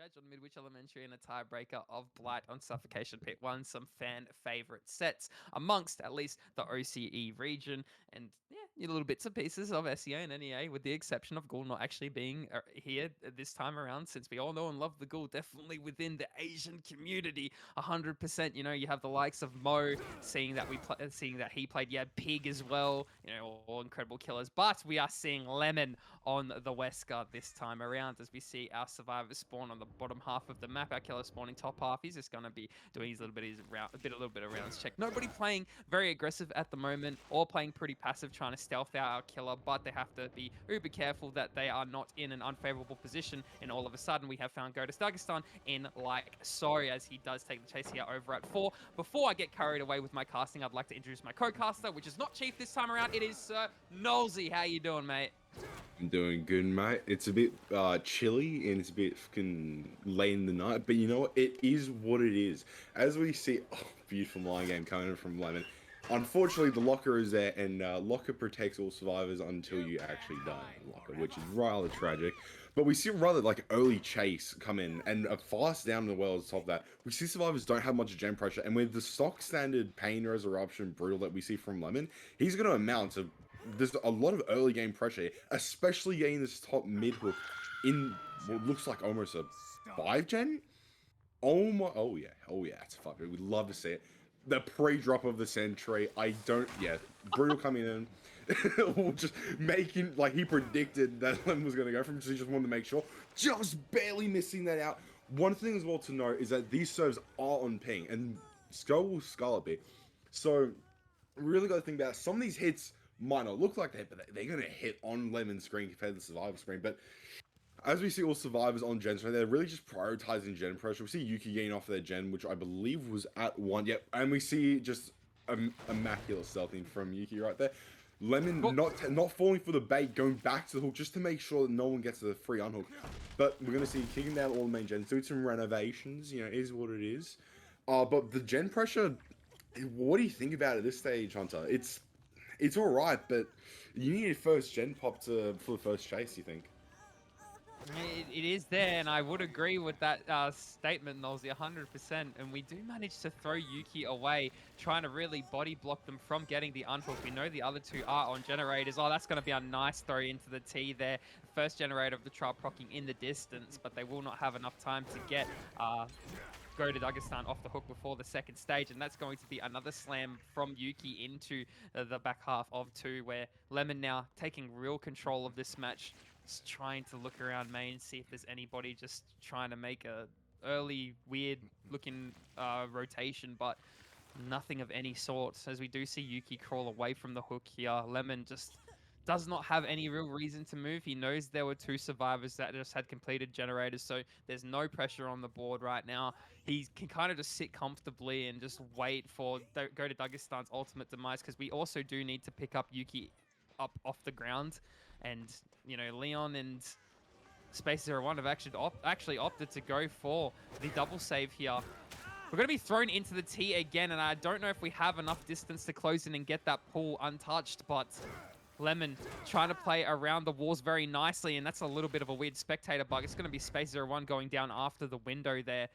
Reg on Midwich Elementary and a tiebreaker of Blight on Suffocation Pit 1. Some fan favorite sets amongst at least the OCE region. And yeah, little bits and pieces of SEA and NEA, with the exception of Ghoul not actually being here this time around, since we all know and love the Ghoul, definitely within the Asian community. 100%. You have the likes of Mo, seeing that he played, Pig as well, all incredible killers. But we are seeing Lemon on the West Guard this time around, as we see our survivors spawn on the bottom half of the map. Our killer spawning top half. He's just going to be doing his little bit of rounds check. Nobody playing very aggressive at the moment, or playing pretty passive, trying to stealth out our killer, but they have to be uber careful that they are not in an unfavorable position. And all of a sudden, we have found Gotus Dagestan in like so, as he does take the chase here over at 4. Before I get carried away with my casting, I'd like to introduce my co-caster, which is not Chief this time around. It is Sir Nolsey. How you doing, mate? I'm doing good, mate. It's a bit chilly and it's a bit fucking late in the night, but you know what? It is what it is. As we see, beautiful line game coming in from Lemon. Unfortunately, the locker is there, and locker protects all survivors until you actually die in locker, which is rather tragic. But we see rather like early chase come in, and a fast down in the well is top of that. We see survivors don't have much gen pressure, and with the stock standard pain, resurrection, brutal that we see from Lemon, he's going to amount to. There's a lot of early game pressure, especially getting this top mid hook in what looks like almost a 5 gen. Oh my! Oh yeah! It's fucking. We'd love to see it. The pre-drop of the sentry. Brutal coming in, just making like he predicted that Lemon was going to go from. So he just wanted to make sure, just barely missing that out. One thing as well to note is that these serves are on ping, and so will Scarlett be. So really got to think about some of these hits. Might not look like that, but they're going to hit on Lemon's screen compared to the Survivor screen. But as we see all survivors on gen, so they're really just prioritizing gen pressure. We see Yuki getting off their gen, which I believe was at 1. Yep, and we see just immaculate stealthing from Yuki right there. Lemon not falling for the bait, going back to the hook just to make sure that no one gets the free unhook. But we're going to see kicking down all the main gens, doing some renovations, it is what it is. But the gen pressure, what do you think about it at this stage, Hunter? It's all right, but you need a first gen pop for the first chase, you think? It is there, and I would agree with that statement, Nolsey, 100%. And we do manage to throw Yuki away, trying to really body block them from getting the unhook. We know the other two are on generators. Oh, that's going to be a nice throw into the T there. First generator of the trial procking in the distance, but they will not have enough time to get go to Dagestan off the hook before the second stage, and that's going to be another slam from Yuki into the back half of 2, where Lemon now taking real control of this match, just trying to look around main, see if there's anybody just trying to make a early weird looking rotation, but nothing of any sort, as we do see Yuki crawl away from the hook here. Lemon just does not have any real reason to move. He knows there were 2 survivors that just had completed generators, so there's no pressure on the board right now. He can kind of just sit comfortably and just wait for go to Dagestan's ultimate demise, because we also do need to pick up Yuki up off the ground. And, Leon and Space01 have actually opted to go for the double save here. We're going to be thrown into the T again, and I don't know if we have enough distance to close in and get that pool untouched, but Lemon trying to play around the walls very nicely, and that's a little bit of a weird spectator bug. It's going to be Space01 going down after the window there.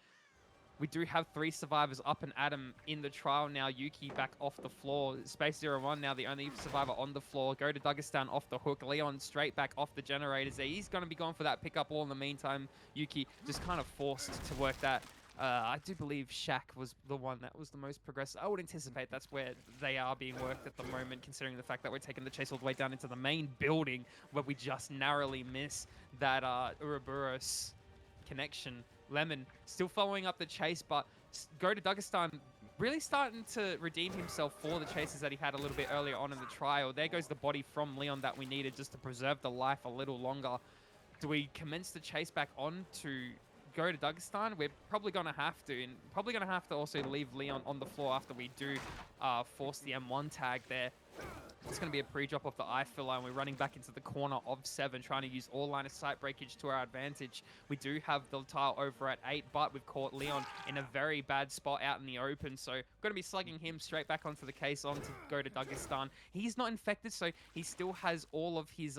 We do have 3 survivors up and Adam in the trial now. Yuki back off the floor. Space01 now the only survivor on the floor. Go to Dagestan off the hook. Leon straight back off the generators there. He's going to be going for that pickup wall in the meantime. Yuki just kind of forced to work that. I do believe Shaq was the one that was the most progressive. I would anticipate that's where they are being worked at the moment, considering the fact that we're taking the chase all the way down into the main building, where we just narrowly miss that Ouroboros connection. Lemon still following up the chase, but go to Dagestan really starting to redeem himself for the chases that he had a little bit earlier on in the trial. There goes the body from Leon that we needed just to preserve the life a little longer. Do we commence the chase back on to go to Dagestan? We're probably going to have to, and probably going to have to also leave Leon on the floor after we do force the M1 tag there. It's going to be a pre-drop off the eye filler, and we're running back into the corner of 7, trying to use all line of sight breakage to our advantage. We do have the tile over at 8, but we've caught Leon in a very bad spot out in the open, so we're going to be slugging him straight back onto the case on to go to Dagestan. He's not infected, so he still has all of his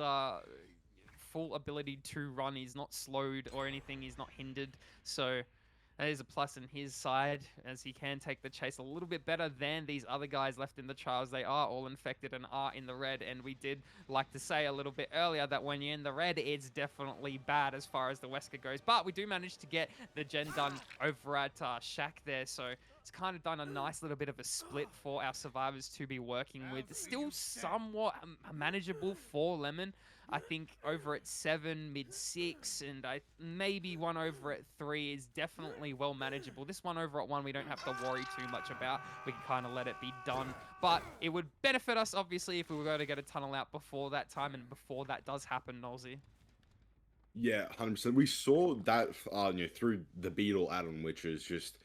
full ability to run. He's not slowed or anything. He's not hindered. So that is a plus in his side, as he can take the chase a little bit better than these other guys left in the trials. They are all infected and are in the red, and we did like to say a little bit earlier that when you're in the red, it's definitely bad as far as the Wesker goes. But we do manage to get the gen done over at Shack there, so it's kind of done a nice little bit of a split for our survivors to be working with. Still somewhat manageable for Lemon. I think over at 7, mid 6, and maybe one over at 3 is definitely well manageable. This one over at 1 we don't have to worry too much about. We can kind of let it be done. But it would benefit us, obviously, if we were going to get a tunnel out before that time and before that does happen, Nolsey. Yeah, 100%. We saw that through the beetle add-on, which is just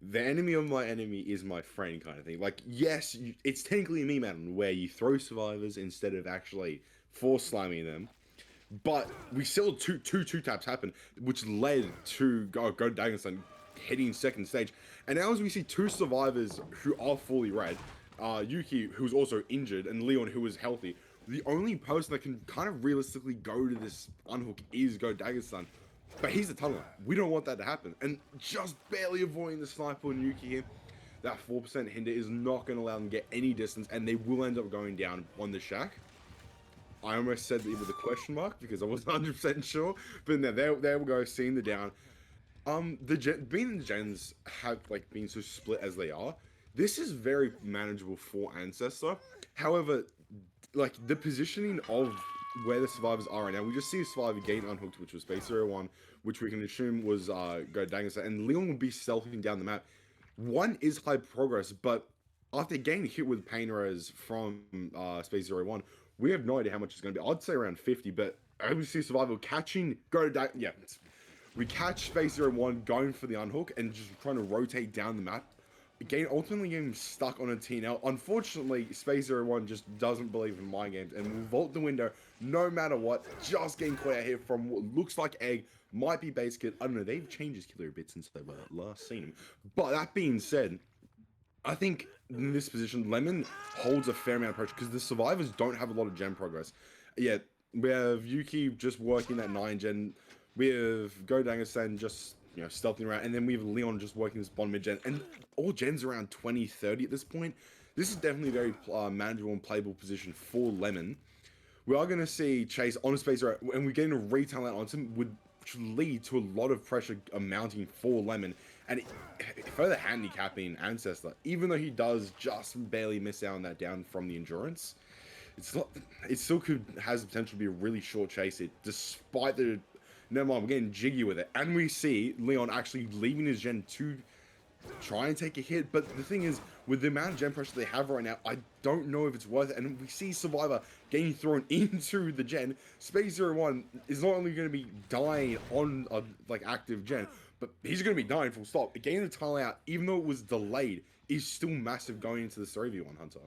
the enemy of my enemy is my friend kind of thing. Like, yes, it's technically a meme add-on where you throw survivors instead of actually force slamming them. But we still two taps happen, which led to go Dagenstein hitting second stage. And now as we see two survivors who are fully red, Yuki, who's also injured, and Leon, who is healthy, the only person that can kind of realistically go to this unhook is Go Dagestan. But he's the tunneler. We don't want that to happen. And just barely avoiding the sniper on Yuki here. That 4% hinder is not going to allow them to get any distance, and they will end up going down on the shack. I almost said it with a question mark because I wasn't 100% sure. But no, there we go, seeing the down. Being the gens have like been so split as they are, this is very manageable for Ancestor. However, like the positioning of where the survivors are right now, we just see a survivor getting unhooked, which was Space 01, which we can assume was Go Dagenstein, and Leon will be stealthing down the map. One is high progress, but after getting hit with pain res from Space 01, we have no idea how much it's going to be. I'd say around 50, but I would see survival catching we catch Space 01 going for the unhook and just trying to rotate down the map. Again, ultimately getting stuck on a TNL. Unfortunately, Space 01 just doesn't believe in mind games and will vault the window no matter what. Just getting caught out here from what looks like Egg, might be Base Kid. I don't know, they've changed his killer a bit since they've last seen him. But that being said, I think in this position, Lemon holds a fair amount of pressure because the survivors don't have a lot of gen progress. Yeah, we have Yuki just working that 9 gen. We have Go Dagestan just stealthing around, and then we have Leon just working this bottom mid gen, and all gens around 20, 30 at this point. This is definitely a very manageable and playable position for Lemon. We are going to see Chase on space, and we're getting a retail out onto him, which lead to a lot of pressure mounting for Lemon, and further handicapping Ancestor, even though he does just barely miss out on that down from the endurance. It still has the potential to be a really short chase here, despite the... Never mind, we're getting jiggy with it. And we see Leon actually leaving his gen to try and take a hit. But the thing is, with the amount of gen pressure they have right now, I don't know if it's worth it. And we see Survivor getting thrown into the gen. Space 01 is not only going to be dying on a active gen, but he's going to be dying full stop. Getting the tile out, even though it was delayed, is still massive going into the 3v1 Hunter.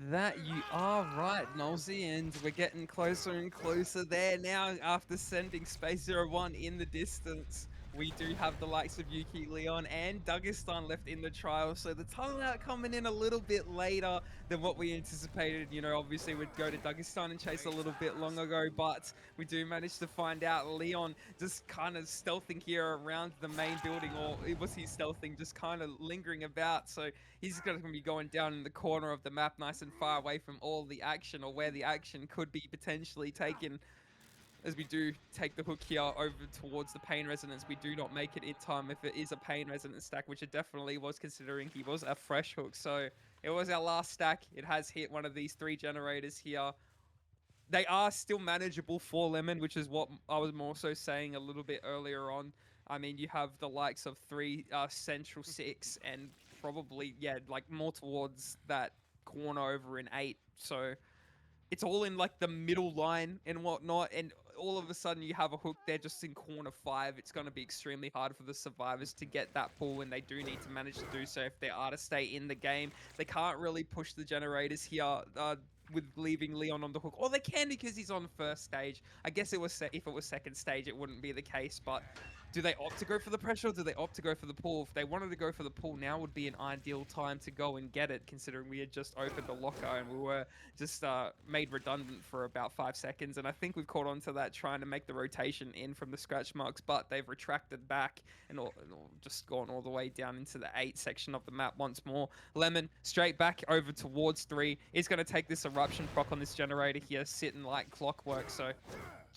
That you are right, Nolsey, and we're getting closer and closer there now after sending Space 01 in the distance. We do have the likes of Yuki, Leon, and Dagestan left in the trial, so the tunnel out coming in a little bit later than what we anticipated. Obviously we'd go to Dagestan and chase a little bit long ago, but we do manage to find out Leon just kind of stealthing here around the main building, or was he stealthing, just kind of lingering about, so he's going to be going down in the corner of the map nice and far away from all the action, or where the action could be potentially taken. As we do take the hook here over towards the pain resonance, we do not make it in time if it is a pain resonance stack, which it definitely was, considering he was a fresh hook. So it was our last stack. It has hit one of these 3 generators here. They are still manageable for Lemon, which is what I was more so saying a little bit earlier on. I mean, you have the likes of 3 Central 6 and probably, more towards that corner over in 8. So it's all in the middle line and whatnot, and all of a sudden you have a hook there just in corner 5. It's going to be extremely hard for the survivors to get that pull, and they do need to manage to do so if they are to stay in the game. They can't really push the generators here with leaving Leon on the hook, or they can because he's on first stage. I guess if it was second stage it wouldn't be the case, but Do they opt to go for the pressure or do they opt to go for the pull? If they wanted to go for the pull, now would be an ideal time to go and get it, considering we had just opened a locker and we were just made redundant for about 5 seconds. And I think we've caught on to that, trying to make the rotation in from the scratch marks, but they've retracted back and just gone all the way down into the 8 section of the map once more. Lemon straight back over towards 3 is going to take this eruption proc on this generator here, sitting like clockwork. So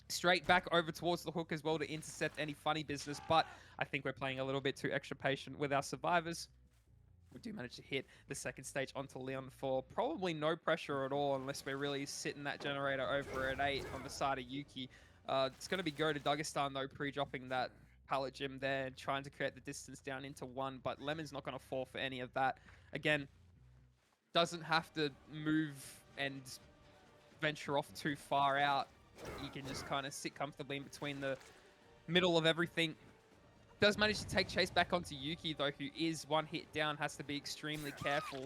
straight back over towards the hook as well to intercept any funny business, but I think we're playing a little bit too extra patient with our survivors. We do manage to hit the second stage onto Leon for probably no pressure at all, unless we're really sitting that generator over at 8 on the side of Yuki. It's going to be go to Dagestan though, pre-dropping that pallet gym there, trying to create the distance down into 1, but Lemon's not going to fall for any of that. Again, doesn't have to move and venture off too far out. You can just kind of sit comfortably in between the middle of everything. Does manage to take chase back onto Yuki, though, who is 1 hit down, has to be extremely careful.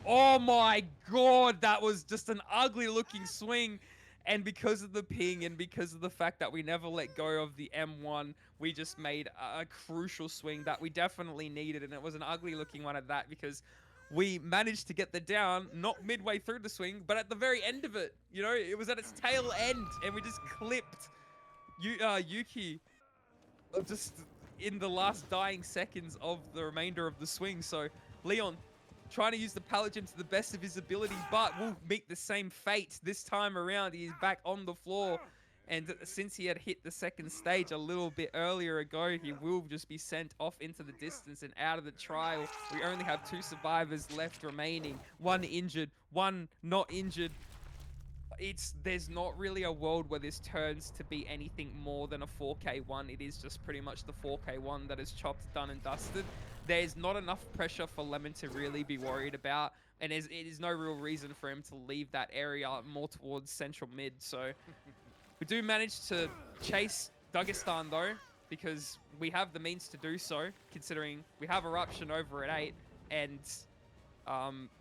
Oh my god, that was just an ugly looking swing. And because of the ping and because of the fact that we never let go of the M1, we just made a crucial swing that we definitely needed. And it was an ugly looking one at that, because we managed to get the down, not midway through the swing, but at the very end of it. You know, it was at its tail end, and we just clipped Yuki just in the last dying seconds of the remainder of the swing. So Leon trying to use the pallet gem to the best of his ability, but will meet the same fate this time around. He is back on the floor. And since he had hit the second stage a little bit earlier ago, he will just be sent off into the distance and out of the trial. We only have 2 survivors left remaining. 1 injured, 1 not injured. There's not really a world where this turns to be anything more than a 4K1. It is just pretty much the 4K1 that is chopped, done, and dusted. There's not enough pressure for Lemon to really be worried about, and it is no real reason for him to leave that area more towards central mid. So we do manage to chase Dagestan though, because we have the means to do so, considering we have Eruption over at 8, and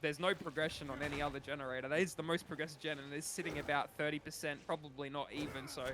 there's no progression on any other generator. That is the most progressed gen, and it's sitting about 30%, probably not even. So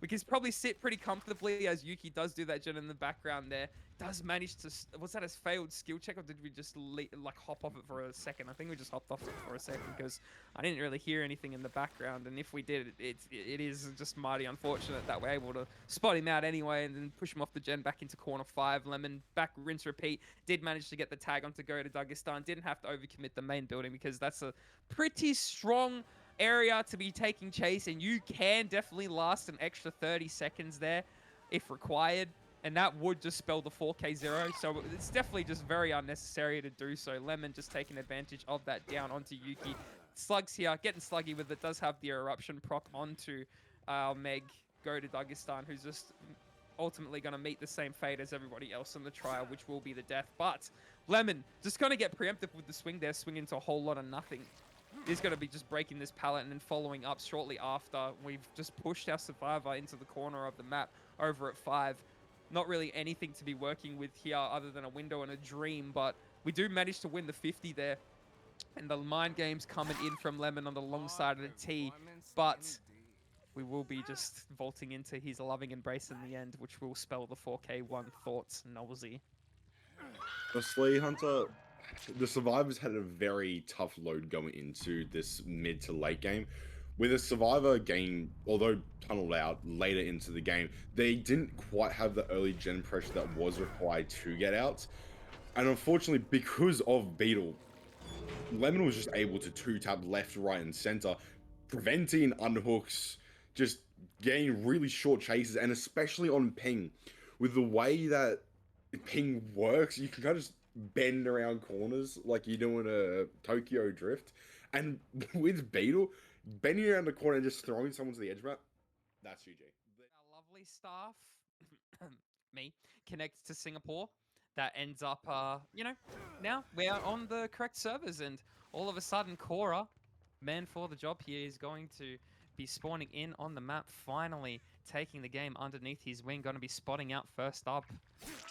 we can probably sit pretty comfortably as Yuki does do that gen in the background there. Does manage to... Was that a failed skill check, or did we just like hop off it for a second? I think we just hopped off it for a second, because I didn't really hear anything in the background. And if we did, it is just mighty unfortunate that we're able to spot him out anyway and then push him off the gen back into corner 5. Lemon back, rinse, repeat. Did manage to get the tag on to go to Dagestan. Didn't have to overcommit the main building, because that's a pretty strong area to be taking chase, and you can definitely last an extra 30 seconds there if required, and that would just spell the 4K0. So it's definitely just very unnecessary to do so. Lemon just taking advantage of that down onto Yuki. Slugs here, getting sluggy with it. Does have the eruption proc onto Meg, go to Dagestan, who's just ultimately going to meet the same fate as everybody else in the trial, which will be the death. But Lemon just going to get preemptive with the swing there, swing into a whole lot of nothing. He's going to be just breaking this pallet and then following up shortly after. We've just pushed our survivor into the corner of the map over at 5. Not really anything to be working with here other than a window and a dream, but we do manage to win the 50 there. And the mind game's coming in from Lemon on the long side of the T, but we will be just vaulting into his loving embrace in the end, which will spell the 4K1 thoughts nosy. Honestly, Hunter, the survivors had a very tough load going into this mid to late game. With a survivor game, although tunneled out later into the game, they didn't quite have the early gen pressure that was required to get out. And unfortunately, because of Beetle, Lemon was just able to 2-tap left, right, and center, preventing unhooks, just getting really short chases, and especially on ping. With the way that ping works, you can kind of just bend around corners like you're doing a Tokyo drift. And with Beetle, bending around the corner and just throwing someone to the edge map, that's GG. Our lovely staff, me, connects to Singapore. That ends up, now we're on the correct servers, and all of a sudden, Cora, man for the job here, is going to be spawning in on the map finally. taking the game underneath his wing, going to be spotting out first up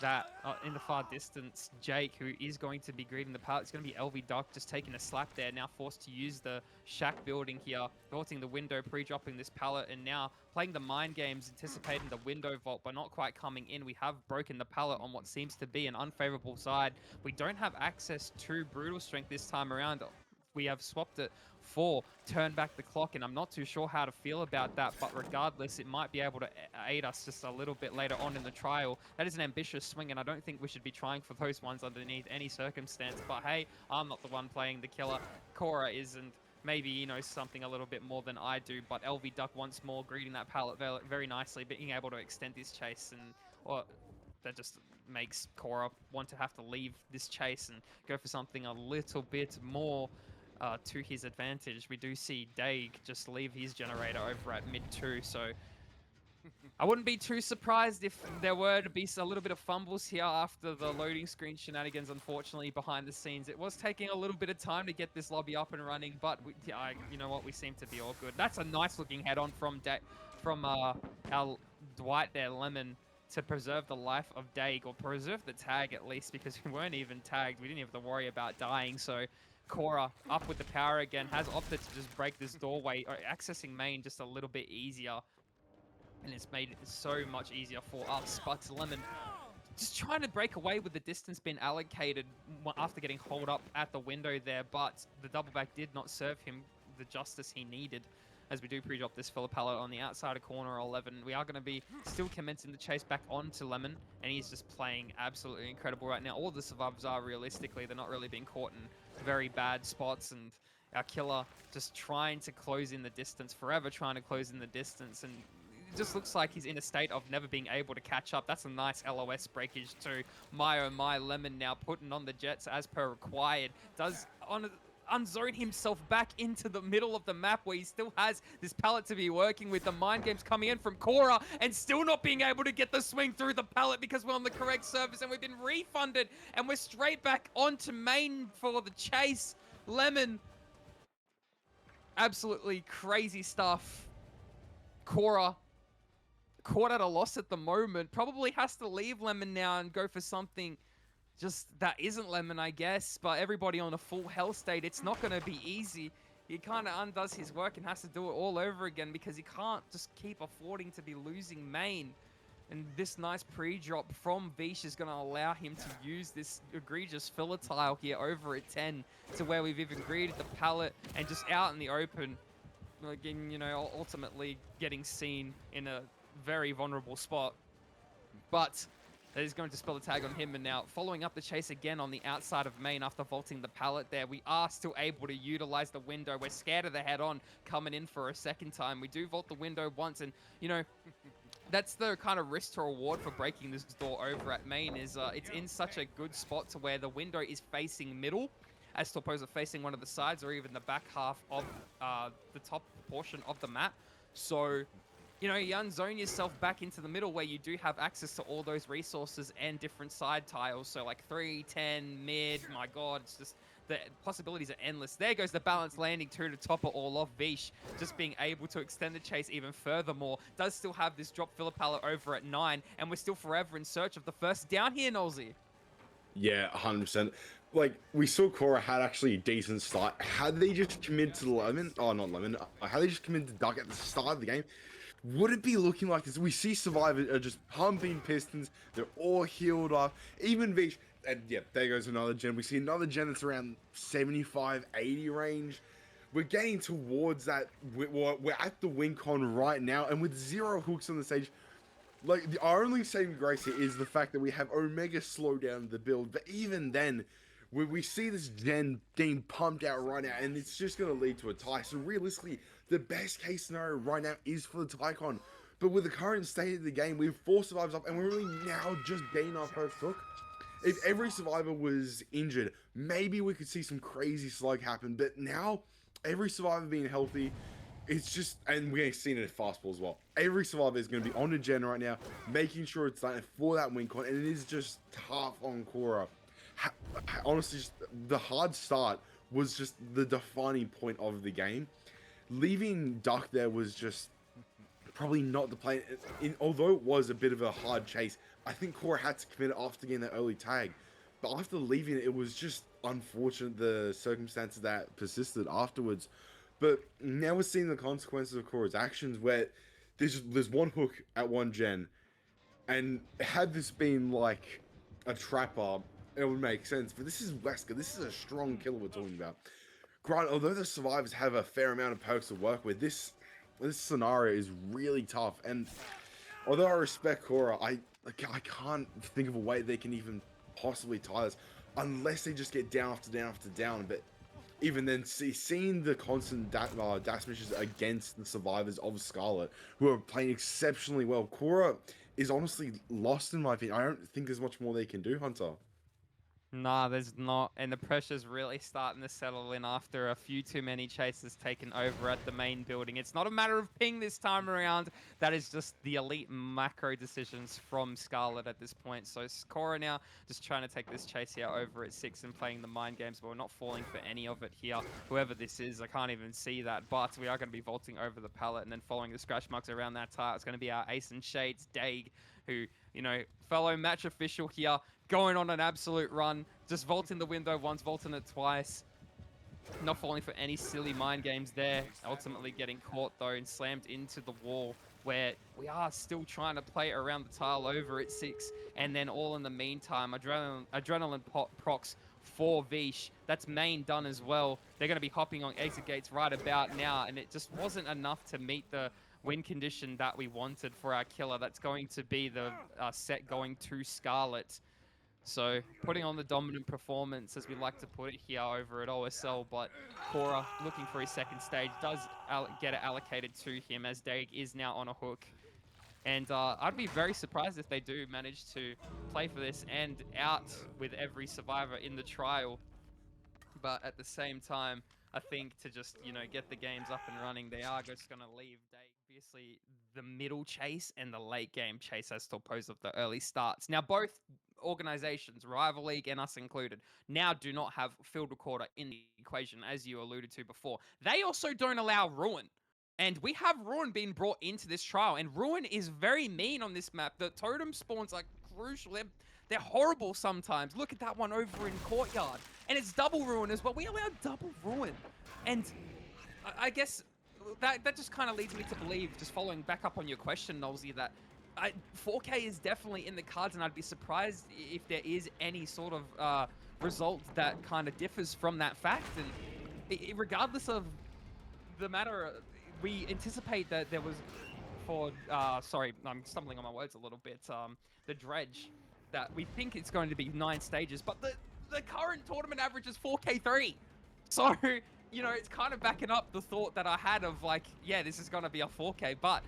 that in the far distance, Jake, who is going to be greeting the pallet. It's going to be LV Duck just taking a slap there, now forced to use the shack building here, vaulting the window, pre-dropping this pallet, and now playing the mind games, anticipating the window vault, but not quite coming in. We have broken the pallet on what seems to be an unfavorable side. We don't have access to Brutal Strength this time around. We have swapped it for Turn Back the Clock, and I'm not too sure how to feel about that, but regardless, it might be able to aid us just a little bit later on in the trial. That is an ambitious swing, and I don't think we should be trying for those ones underneath any circumstance, but hey, I'm not the one playing the killer. Cora isn't. Maybe he knows something a little bit more than I do, but LV Duck once more greeting that pallet very nicely, being able to extend this chase, and that just makes Cora want to have to leave this chase and go for something a little bit more to his advantage. We do see Daig just leave his generator over at mid 2, so I wouldn't be too surprised if there were to be a little bit of fumbles here after the loading screen shenanigans. Unfortunately, behind the scenes, it was taking a little bit of time to get this lobby up and running, but you know what, we seem to be all good. That's a nice looking head-on from our Dwight there, Lemon, to preserve the life of Daig, or preserve the tag at least, because we weren't even tagged. We didn't have to worry about dying, so Cora up with the power again, has opted to just break this doorway, or accessing main just a little bit easier, and it's made it so much easier for us. But Lemon just trying to break away with the distance being allocated after getting holed up at the window there, but the double back did not serve him the justice he needed. As we do pre-drop this filler pallet on the outside of corner 11, we are going to be still commencing the chase back onto Lemon, and he's just playing absolutely incredible right now. All the survivors are, realistically, they're not really being caught in very bad spots, and our killer just trying to close in the distance, forever trying to close in the distance, and it just looks like he's in a state of never being able to catch up. That's a nice LOS breakage too. My oh my, Lemon now putting on the jets as per required. Does unzone himself back into the middle of the map where he still has this pallet to be working with. The mind games coming in from Cora and still not being able to get the swing through the pallet because we're on the correct surface and we've been refunded, and we're straight back onto main for the chase. Lemon, absolutely crazy stuff. Cora caught at a loss at the moment, probably has to leave Lemon now and go for something just that isn't Lemon, I guess, but everybody on a full health state, it's not going to be easy. He kind of undoes his work and has to do it all over again because he can't just keep affording to be losing main. And this nice pre-drop from Vish is going to allow him to use this egregious filler tile here over at 10 to where we've even greeted the pallet and just out in the open. Again, you know, ultimately getting seen in a very vulnerable spot. But that is going to spell the tag on him, and now following up the chase again on the outside of main after vaulting the pallet there. We are still able to utilize the window. We're scared of the head-on coming in for a second time. We do vault the window once, and, you know, that's the kind of risk to reward for breaking this door over at main is it's in such a good spot to where the window is facing middle as opposed to facing one of the sides or even the back half of the top portion of the map. So, you know, you unzone yourself back into the middle where you do have access to all those resources and different side tiles. So like 3, 10, mid, my God, it's just, the possibilities are endless. There goes the balance landing to top it all off. Vish just being able to extend the chase even furthermore. Does still have this drop filler pallet over at 9, and we're still forever in search of the first down here, Nolsey. Yeah, 100%. Like, we saw Cora had actually a decent start. Had they just committed to Lemon, oh, not Lemon, had they just committed to Duck at the start of the game, would it be looking like this? We see Survivor are just pumping pistons. They're all healed up. Even Vish, and yeah, there goes another gen. We see another gen that's around 75, 80 range. We're getting towards that. We're at the WinCon right now, and with 0 hooks on the stage, like, our only saving grace here is the fact that we have Omega slow down the build. But even then, we see this gen being pumped out right now, and it's just going to lead to a tie. So realistically, the best case scenario right now is for the Tycon. But with the current state of the game, we have 4 survivors up, and we're really now just getting our first hook. If every survivor was injured, maybe we could see some crazy slug happen. But now, every survivor being healthy, it's just, and we're seeing it at Fastball as well. Every survivor is going to be on the gen right now, making sure it's done for that WinCon, and it is just tough on Cora. Honestly, just the hard start was just the defining point of the game. Leaving Duck there was just probably not the play. Although it was a bit of a hard chase, I think Cora had to commit it after getting that early tag. But after leaving it was just unfortunate the circumstances that persisted afterwards. But now we're seeing the consequences of Cora's actions where there's one hook at one gen, and had this been like a trapper, it would make sense. But this is Wesker. This is a strong killer we're talking about. Grant, although the survivors have a fair amount of perks to work with, this scenario is really tough. And although I respect Cora, I can't think of a way they can even possibly tie this unless they just get down after down after down. But even then, seeing the constant dash missions against the survivors of Scarlett, who are playing exceptionally well, Cora is honestly lost in my opinion. I don't think there's much more they can do, Hunter. Nah, there's not, and the pressure's really starting to settle in after a few too many chases taken over at the main building. It's not a matter of ping this time around. That is just the elite macro decisions from Scarlett at this point. So Cora now just trying to take this chase here over at 6 and playing the mind games, but we're not falling for any of it here. Whoever this is, I can't even see that, but we are going to be vaulting over the pallet and then following the scratch marks around that tire. It's going to be our Ace and Shades, Daig, who, you know, fellow match official here, going on an absolute run, just vaulting the window once, vaulting it twice. Not falling for any silly mind games there. Ultimately getting caught though and slammed into the wall, where we are still trying to play around the tile over at 6. And then all in the meantime, adrenaline procs for Vish. That's main done as well. They're going to be hopping on exit gates right about now, and it just wasn't enough to meet the win condition that we wanted for our killer. That's going to be the set going to Scarlett. So putting on the dominant performance, as we like to put it here over at OSL, but Cora looking for his second stage does get it allocated to him, as Daig is now on a hook. And I'd be very surprised if they do manage to play for this and out with every survivor in the trial. But at the same time, I think to just, you know, get the games up and running, they are just going to leave Daig. Obviously, the middle chase and the late game chase as to oppose of the early starts. Now, both organizations, Rival League and us included, now do not have field recorder in the equation, as you alluded to before. They also don't allow Ruin. And we have Ruin being brought into this trial, and Ruin is very mean on this map. The totem spawns are crucial. They're horrible sometimes. Look at that one over in Courtyard. And it's double Ruin as well. We allow double Ruin. And I guess that just kind of leads me to believe, just following back up on your question, Nolsey, that 4K is definitely in the cards, and I'd be surprised if there is any sort of result that kind of differs from that fact. And regardless of the matter, we anticipate that there was sorry, I'm stumbling on my words a little bit, the dredge, that we think it's going to be 9 stages, but the current tournament average is 4K3. So, you know, it's kind of backing up the thought that I had of like, yeah, this is going to be a 4K, but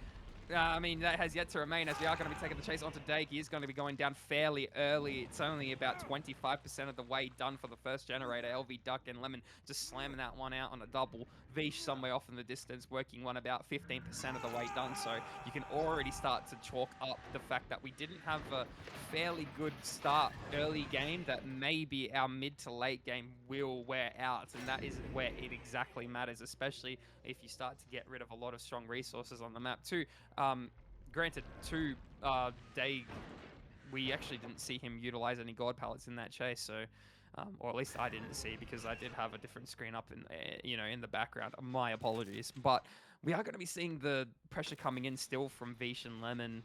I mean, that has yet to remain, as we are going to be taking the chase onto Daig. He is going to be going down fairly early. It's only about 25% of the way done for the first generator. LV Duck and Lemon just slamming that one out on a double. Vish somewhere off in the distance, working one about 15% of the way done. So you can already start to chalk up the fact that we didn't have a fairly good start early game, that maybe our mid to late game will wear out. And that isn't where it exactly matters, especially if you start to get rid of a lot of strong resources on the map too. Granted, to Daig, we actually didn't see him utilize any God pallets in that chase, so, or at least I didn't see, because I did have a different screen up in, you know, in the background. My apologies, but we are going to be seeing the pressure coming in still from Vish and Lemon,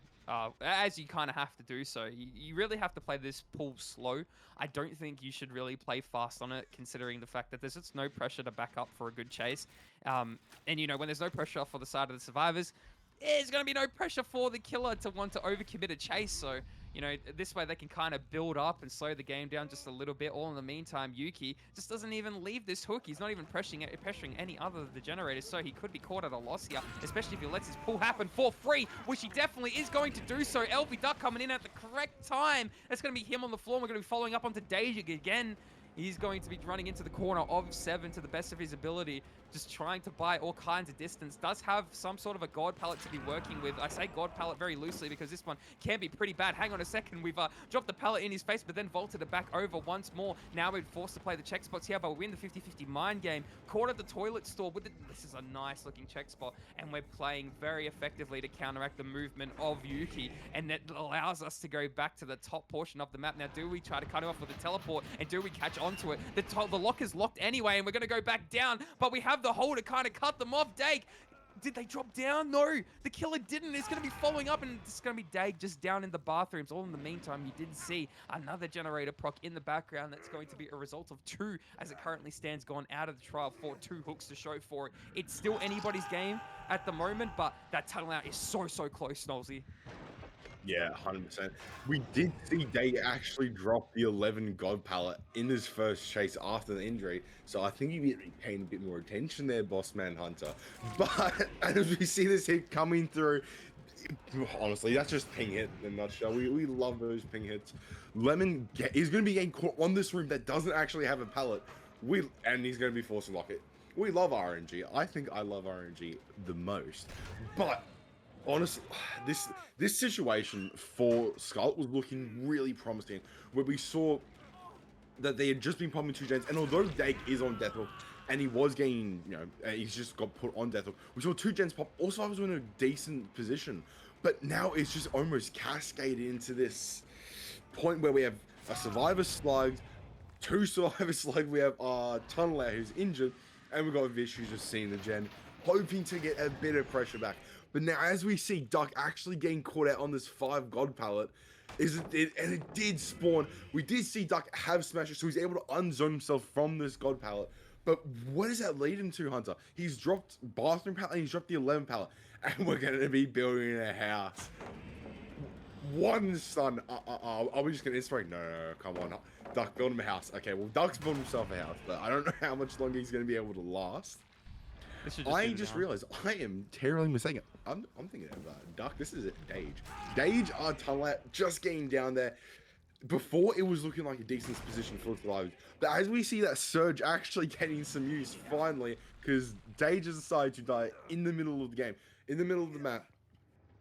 as you kind of have to do so. You really have to play this pool slow. I don't think you should really play fast on it, considering the fact that there's just no pressure to back up for a good chase. And, you know, when there's no pressure for the side of the survivors, there's going to be no pressure for the killer to want to overcommit a chase. So, you know, this way they can kind of build up and slow the game down just a little bit. All in the meantime, Yuki just doesn't even leave this hook. He's not even pressuring any other of the generators, so he could be caught at a loss here, especially if he lets his pull happen for free, which he definitely is going to do so. LV Duck coming in at the correct time. That's going to be him on the floor. We're going to be following up onto Daig again. He's going to be running into the corner of 7 to the best of his ability, just trying to buy all kinds of distance. Does have some sort of a god pallet to be working with. I say god pallet very loosely because this one can be pretty bad. Hang on a second. We've dropped the pallet in his face, but then vaulted it back over once more. Now we're forced to play the check spots here, but we win the 50-50 mind game. Caught at the toilet store. This is a nice looking check spot, and we're playing very effectively to counteract the movement of Yuki, and that allows us to go back to the top portion of the map. Now, do we try to cut him off with a teleport, and do we catch onto it? The lock is locked anyway, and we're going to go back down, but we have the hole to kind of cut them off. Dake, did they drop down? No, the killer didn't. It's going to be following up, and it's going to be Dake just down in the bathrooms. All in the meantime, you did see another generator proc in the background. That's going to be a result of 2, as it currently stands, gone out of the trial for 2 hooks to show for it. It's still anybody's game at the moment, but that tunnel out is so close, Snolzy. Yeah, 100%. We did see Day actually drop the 11 God pallet in his first chase after the injury, so I think he'd be paying a bit more attention there, Boss Man Hunter. But as we see this hit coming through, honestly, that's just ping hit in a nutshell. We love those ping hits. Lemon is going to be getting caught on this room that doesn't actually have a pallet, and he's going to be forced to lock it. We love RNG. I think I love RNG the most, but honestly, this situation for Scarlett was looking really promising, where we saw that they had just been popping 2 gens, and although Dake is on Death Hook, and he was getting, he's just got put on Death Hook, we saw 2 gens pop. Also, I was in a decent position, but now it's just almost cascaded into this point where we have a Survivor slugged, 2 Survivor slugged, we have Tunnel out who's injured, and we've got Vish who's just seeing the gen, hoping to get a bit of pressure back. But now, as we see Duck actually getting caught out on this 5 God pallet, and it did spawn. We did see Duck have smashes, so he's able to unzone himself from this God pallet. But what does that lead him to, Hunter? He's dropped bathroom pallet, and he's dropped the 11 pallet, and we're going to be building a house. One stun. Are we just going to inspire? No, come on. Duck, build him a house. Okay, well, Duck's built himself a house, but I don't know how much longer he's going to be able to last. I just realized I am terribly mistaken. I'm thinking of Duck. This is it, Dage. Dage, tunnel out, just getting down there. Before, it was looking like a decent position for the survivors. But as we see that Surge actually getting some use, finally, because Dage has decided to die in the middle of the game, in the middle of the map,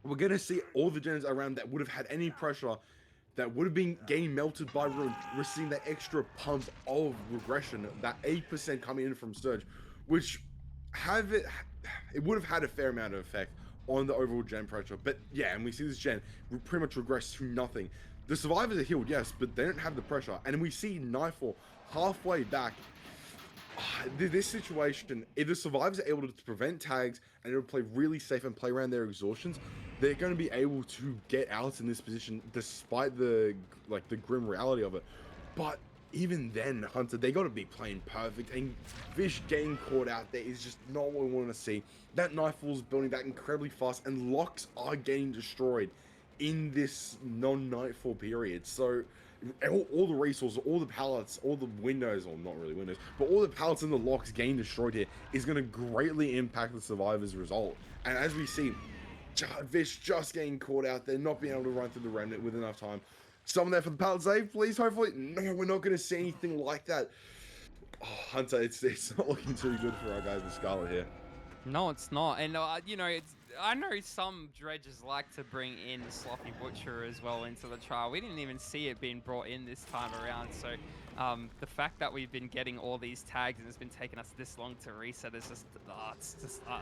we're going to see all the gens around that would have had any pressure, that would have been getting melted by Ruin, receiving that extra pump of regression, that 8% coming in from Surge, which it would have had a fair amount of effect on the overall gen pressure. But yeah, and we see this gen pretty much regress to nothing. The survivors are healed, yes, but they don't have the pressure. And we see Nightfall halfway back. This situation, if the survivors are able to prevent tags and able to play really safe and play around their exhaustions, they're going to be able to get out in this position despite the grim reality of it. But even then, Hunter, they got to be playing perfect, and Vish getting caught out there is just not what we want to see. That Nightfall's building back incredibly fast, and locks are getting destroyed in this non-Nightfall period. So all the resources, all the pallets, all the windows, or not really windows, but all the pallets and the locks getting destroyed here is going to greatly impact the survivors' result. And as we see, Vish just getting caught out there, not being able to run through the remnant with enough time. Someone there for the pallet save, please, hopefully. No, we're not going to see anything like that. Oh, Hunter, it's not looking too good for our guys with Scarlett here. No, it's not. And, I know some dredges like to bring in the Sloppy Butcher as well into the trial. We didn't even see it being brought in this time around. So the fact that we've been getting all these tags and it's been taking us this long to reset is just,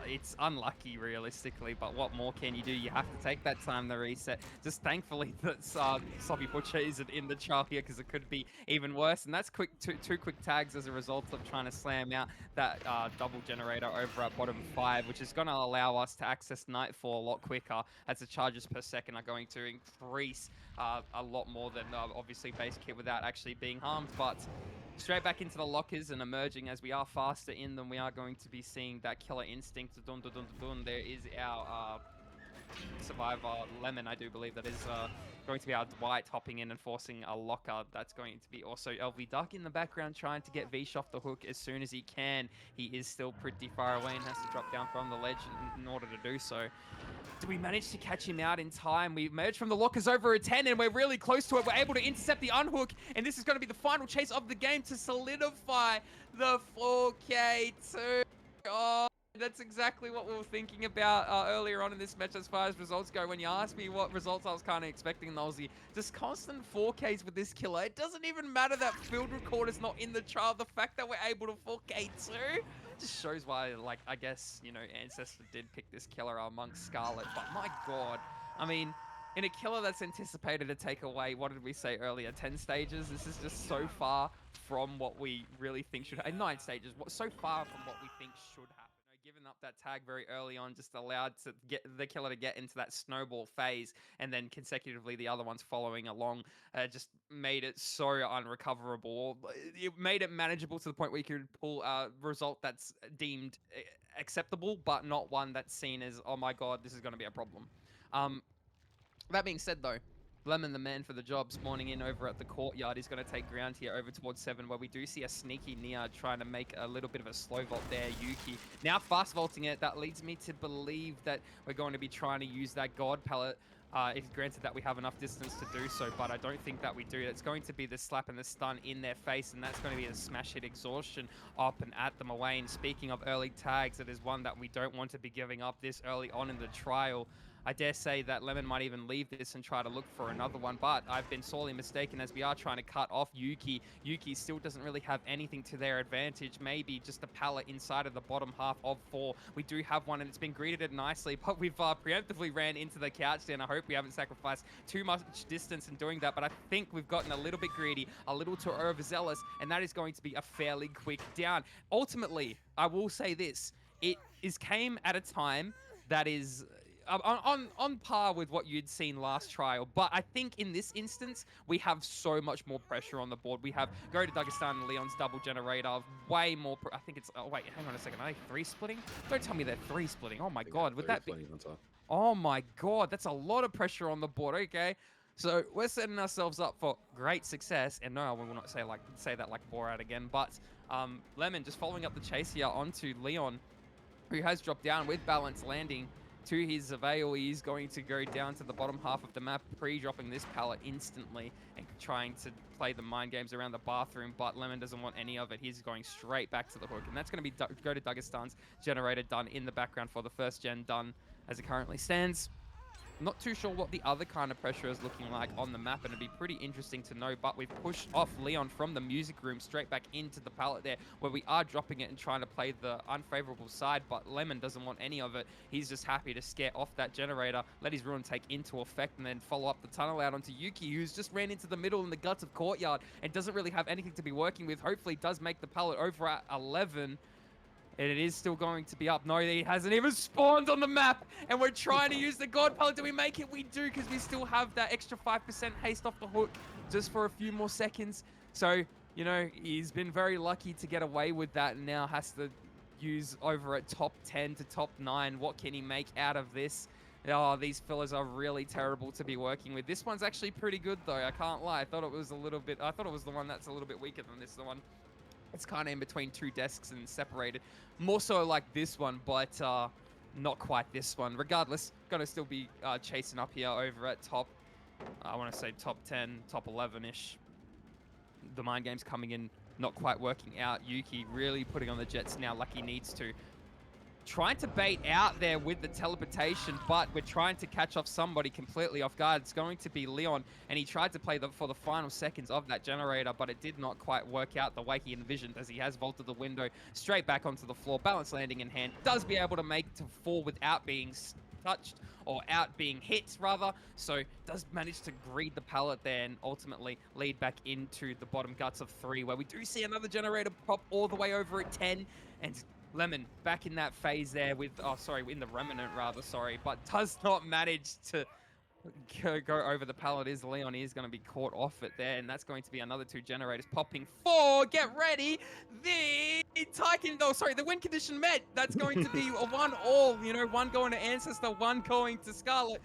it's unlucky realistically. But what more can you do? You have to take that time to reset. Just thankfully that Sloppy Butcher isn't in the trial here, because it could be even worse. And that's two quick tags as a result of trying to slam out that double generator over at bottom 5, which is going to allow us to access Nightfall a lot quicker, as the charges per second are going to increase a lot more than obviously base kit without actually being harmed. But straight back into the lockers and emerging, as we are faster in them, we are going to be seeing that killer instinct. Dun, dun, dun, dun, dun. There is our survivor Lemon, I do believe that is going to be our Dwight hopping in and forcing a locker. That's going to be also LV Duck in the background trying to get Vish off the hook as soon as he can. He is still pretty far away and has to drop down from the ledge in order to do so. Do we manage to catch him out in time? We emerge from the lockers over a 10 and we're really close to it. We're able to intercept the unhook, and this is going to be the final chase of the game to solidify the 4K2. Oh, that's exactly what we were thinking about earlier on in this match as far as results go. When you asked me what results I was kind of expecting, Nolsey, just constant 4Ks with this killer. It doesn't even matter that field recorder's not in the trial. The fact that we're able to 4K2 just shows why, like, I guess, you know, Ancestor did pick this killer amongst Scarlett. But my God, I mean, in a killer that's anticipated to take away, what did we say earlier, 10 stages? This is just so far from what we really think should happen. 9 stages, so far from what we think should happen. Giving up that tag very early on just allowed to get the killer to get into that snowball phase, and then consecutively the other ones following along just made it so unrecoverable. It made it manageable to the point where you could pull a result that's deemed acceptable, but not one that's seen as, oh my God, this is going to be a problem. That being said, though, Lemon, the man for the job, spawning in over at the courtyard. He's going to take ground here over towards 7, where we do see a sneaky Nia trying to make a little bit of a slow vault there. Yuki now fast vaulting it. That leads me to believe that we're going to be trying to use that God pallet. If granted that we have enough distance to do so, but I don't think that we do. It's going to be the slap and the stun in their face, and that's going to be a smash hit exhaustion up and at them away. And speaking of early tags, it is one that we don't want to be giving up this early on in the trial. I dare say that Lemon might even leave this and try to look for another one, but I've been sorely mistaken as we are trying to cut off Yuki. Yuki still doesn't really have anything to their advantage, maybe just a pallet inside of the bottom half of 4. We do have one, and it's been greeted nicely, but we've preemptively ran into the couch there, and I hope we haven't sacrificed too much distance in doing that, but I think we've gotten a little bit greedy, a little too overzealous, and that is going to be a fairly quick down. Ultimately, I will say this, came at a time that is on par with what you'd seen last trial, but I think in this instance we have so much more pressure on the board. We have Go to Dagestan and Leon's double generator, way more. I think it's. Oh wait, hang on a second. Are they 3 splitting? Don't tell me they're 3 splitting. Oh my God, would that be? Oh my God, that's a lot of pressure on the board. Okay, so we're setting ourselves up for great success. And no, I will not say that like Borat again. But Lemon just following up the chase here onto Leon, who has dropped down with balance landing to his avail. He's going to go down to the bottom half of the map, pre-dropping this pallet instantly and trying to play the mind games around the bathroom, but Lemon doesn't want any of it. He's going straight back to the hook, and that's going to be Go to Dagestan's generator done in the background for the first gen done as it currently stands. Not too sure what the other kind of pressure is looking like on the map, and it'd be pretty interesting to know, but we've pushed off Leon from the music room straight back into the pallet there, where we are dropping it and trying to play the unfavorable side, but Lemon doesn't want any of it. He's just happy to scare off that generator, let his ruin take into effect, and then follow up the tunnel out onto Yuki, who's just ran into the middle in the guts of courtyard and doesn't really have anything to be working with. Hopefully does make the pallet over at 11. And it is still going to be up. No, he hasn't even spawned on the map. And we're trying to use the God pallet. Do we make it? We do, because we still have that extra 5% haste off the hook just for a few more seconds. So, you know, he's been very lucky to get away with that, and now has to use over at top 10 to top 9. What can he make out of this? Oh, these fillers are really terrible to be working with. This one's actually pretty good, though. I can't lie. I thought it was the one that's a little bit weaker than this one. It's kind of in between 2 desks and separated. More so like this one, but not quite this one. Regardless, going to still be chasing up here over at top, I want to say top 10, top 11-ish. The mind game's coming in, not quite working out. Yuki really putting on the jets now like he needs to. Trying to bait out there with the teleportation, but we're trying to catch off somebody completely off guard. It's going to be Leon, and he tried to play for the final seconds of that generator, but it did not quite work out the way he envisioned, as he has vaulted the window straight back onto the floor. Balance landing in hand, does be able to make to fall without being touched, or out being hit rather, so does manage to greed the pallet there and ultimately lead back into the bottom guts of 3, where we do see another generator pop all the way over at 10, and Lemon back in that phase there with, in the remnant rather, but does not manage to go over the pallet. Is Leon is going to be caught off it there, and that's going to be another 2 generators popping 4. Get ready, the win condition met. That's going to be a 1-all, you know, 1 going to Ancestor, 1 going to Scarlett.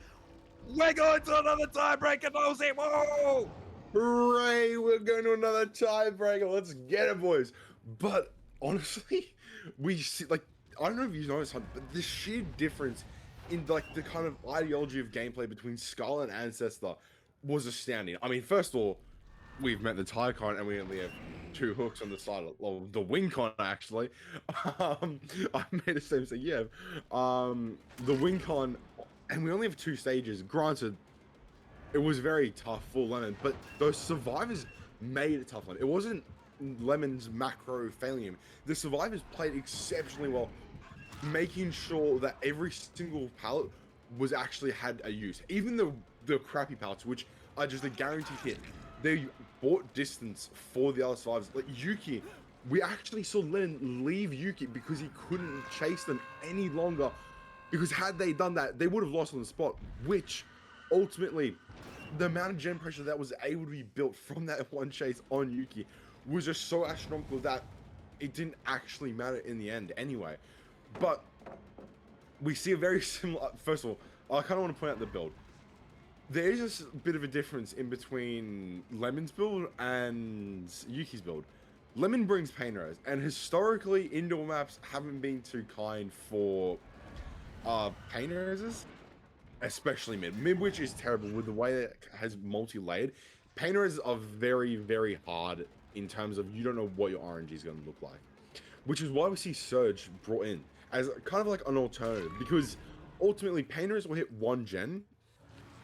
We're going to another tiebreaker, Nosy. Whoa! Hooray! We're going to another tiebreaker. Let's get it, boys. But honestly, we see like I don't know if you noticed, but the sheer difference in like the kind of ideology of gameplay between Scarlett and Ancestor was astounding. I mean, first of all, we've met the Tycon and we only have 2 hooks on the side of well, the Wincon actually. I made the same thing. Yeah, the Wincon, and we only have 2 stages. Granted, it was very tough for Lemon, but those survivors made it tough on. It wasn't Lemon's macro failing him. The survivors played exceptionally well, making sure that every single pallet was actually had a use. Even the crappy pallets, which are just a guaranteed hit, they bought distance for the other survivors. Like Yuki, we actually saw Lemon leave Yuki because he couldn't chase them any longer. Because had they done that, they would have lost on the spot, which ultimately, the amount of gen pressure that was able to be built from that one chase on Yuki was just so astronomical that it didn't actually matter in the end anyway. But we see a very similar. First of all, I kind of want to point out the build. There is a bit of a difference in between Lemon's build and Yuki's build. Lemon brings pain res, and historically, indoor maps haven't been too kind for pain reses. Especially mid. Mid-witch is terrible with the way it has multi-layered. Painters are very, very hard in terms of you don't know what your RNG is going to look like. Which is why we see Surge brought in as kind of like an alternative. Because ultimately, painters will hit 1 gen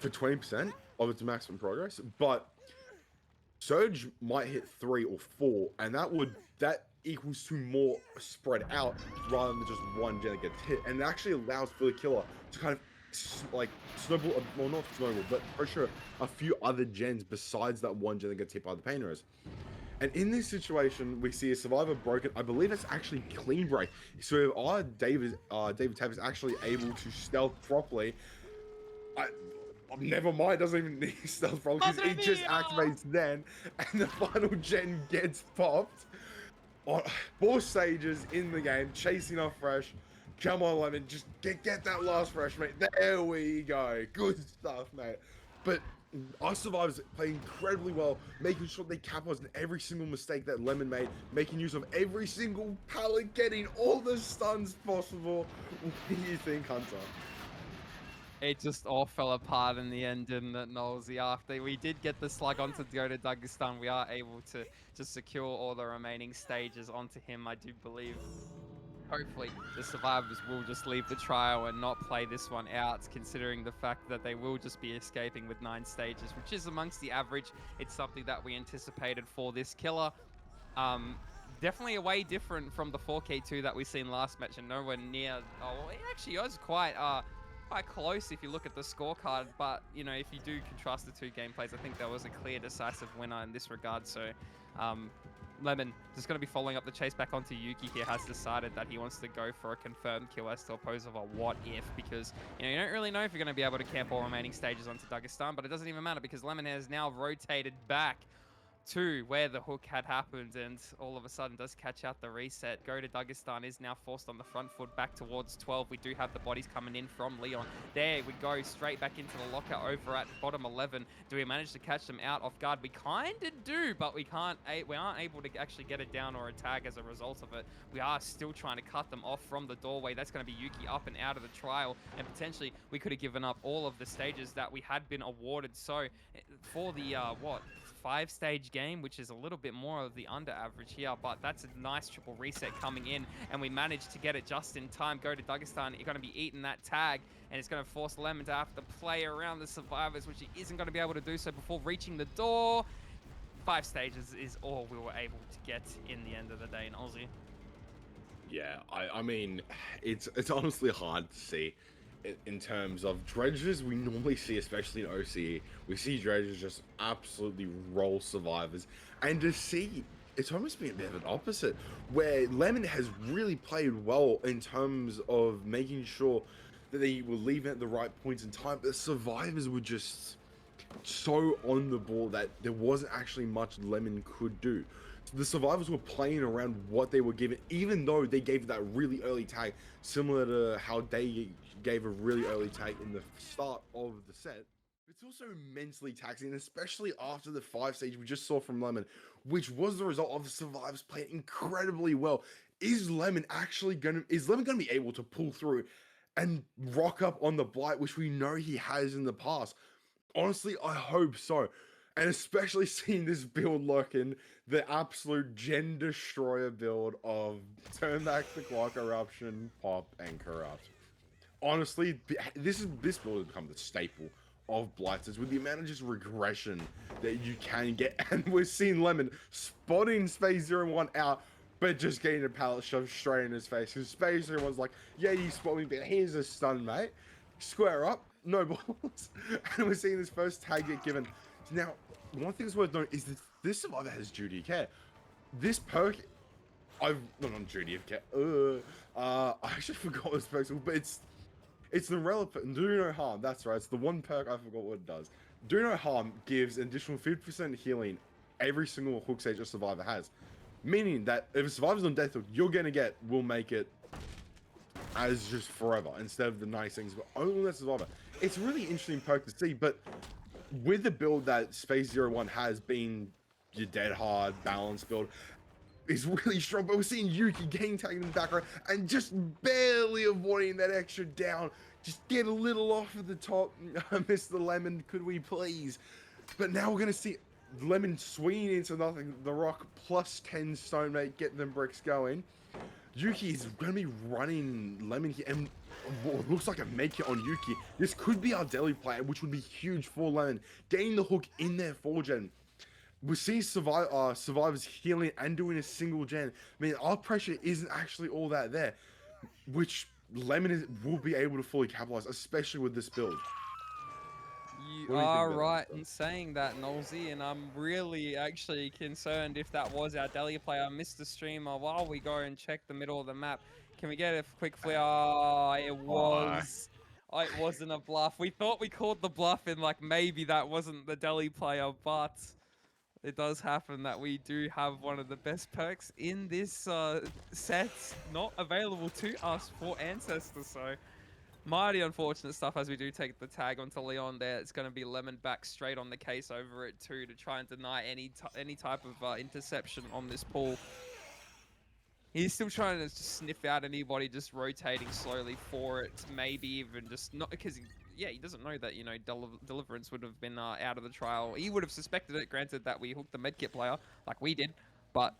for 20% of its maximum progress. But Surge might hit 3 or 4. And that equals to more spread out rather than just 1 gen that gets hit. And it actually allows for the killer to kind of like snowball, well not snowball, but pressure a few other gens besides that 1 gen that gets hit by the painters. And in this situation, we see a survivor broken. I believe it's actually clean break. So our David Tab is actually able to stealth properly. Never mind, doesn't even need stealth properly because it just activates then, and the final gen gets popped. 4 stages in the game, chasing off Fresh. Come on, Lemon, just get that last Fresh, mate. There we go. Good stuff, mate. But our survivors play incredibly well, making sure they capitalize on every single mistake that Lemon made, making use of every single pallet, getting all the stuns possible. What do you think, Hunter? It just all fell apart in the end, didn't it, Nosy? After we did get the slug onto go to Dagestan, we are able to just secure all the remaining stages onto him, I do believe. Hopefully, the survivors will just leave the trial and not play this one out, considering the fact that they will just be escaping with 9 stages, which is amongst the average. It's something that we anticipated for this killer. Definitely a way different from the 4K2 that we seen last match, and nowhere near. Oh, well, it actually was quite close if you look at the scorecard. But you know, if you do contrast the 2 gameplays, I think there was a clear, decisive winner in this regard. So. Lemon, just going to be following up the chase back onto Yuki here, has decided that he wants to go for a confirmed kill as opposed of a what if, because you don't really know if you're going to be able to camp all remaining stages onto Dagestan, but it doesn't even matter because Lemon has now rotated back to where the hook had happened, and all of a sudden does catch out the reset. Go to Dagestan is now forced on the front foot back towards 12. We do have the bodies coming in from Leon. There we go, straight back into the locker over at bottom 11. Do we manage to catch them out off guard? We kind of do, but we aren't able to actually get it down or a tag as a result of it. We are still trying to cut them off from the doorway. That's going to be Yuki up and out of the trial, and potentially we could have given up all of the stages that we had been awarded. So for the 5-stage game, which is a little bit more of the under average here, but that's a nice triple reset coming in, and we managed to get it just in time. Go to Dagestan, you're going to be eating that tag, and it's going to force Lemon to have to play around the survivors, which he isn't going to be able to do so before reaching the door. 5 stages is all we were able to get in the end of the day in Aussie. Yeah, I mean, it's honestly hard to see. In terms of dredges, we normally see, especially in OCE, we see dredges just absolutely roll survivors, and to see it's almost been a bit of an opposite, where Lemon has really played well in terms of making sure that they were leaving at the right points in time, but the survivors were just so on the ball that there wasn't actually much Lemon could do. The survivors were playing around what they were given, even though they gave that really early tag, similar to how they gave a really early tag in the start of the set. It's also mentally taxing, especially after the 5 stage we just saw from Lemon, which was the result of the survivors playing incredibly well. Is Lemon gonna be able to pull through and rock up on the blight, which we know he has in the past? Honestly, I hope so. And especially seeing this build lurking, the absolute gen destroyer build of turn back the clock, eruption, pop, and corrupt. Honestly, this build has become the staple of blighters with the amount of just regression that you can get. And we're seeing Lemon spotting Space 01 out, but just getting a pallet shoved straight in his face. Because Space 01's like, yeah, you spot me, but here's a stun, mate. Square up, no balls. And we're seeing this first tag get given. Now, one thing that's worth noting is that this survivor has duty of care. This perk, I've not on duty of care. I actually forgot what this perk's called, but it's the relevant do no harm. That's right. It's the one perk I forgot what it does. Do no harm gives an additional 50% healing every single hook stage a survivor has, meaning that if a survivor's on death hook, you're gonna get will make it as just forever instead of the nice things, but only that survivor. It's a really interesting perk to see, but with the build that Space 01 has been your dead hard balance build, is really strong, but we're seeing Yuki getting taken in the background and just barely avoiding that extra down. Just get a little off of the top, Mr. Lemon, could we please? But now we're gonna see Lemon swinging into nothing, the rock plus 10 stone, mate, get them bricks going. Yuki is gonna be running Lemon here, and what looks like a make it on Yuki. This could be our deli player, which would be huge for Lemon, getting the hook in there for Gen. We see survivors healing and doing a single gen. I mean, our pressure isn't actually all that there, which will be able to fully capitalize, especially with this build. You are right in saying that, Nolsey, and I'm really actually concerned if that was our deli player. Mr. Streamer, while we go and check the middle of the map, can we get a quick flare? Oh, it was. Oh, it wasn't a bluff. We thought we called the bluff and like maybe that wasn't the deli player, but it does happen that we do have one of the best perks in this set not available to us for Ancestor, so mighty unfortunate stuff as we do take the tag onto Leon there. It's going to be Lemon back straight on the case over it too to try and deny any type of interception on this pool. He's still trying to just sniff out anybody just rotating slowly for it, maybe even just not because yeah, he doesn't know that, you know, Deliverance would have been out of the trial. He would have suspected it, granted that we hooked the medkit player like we did, but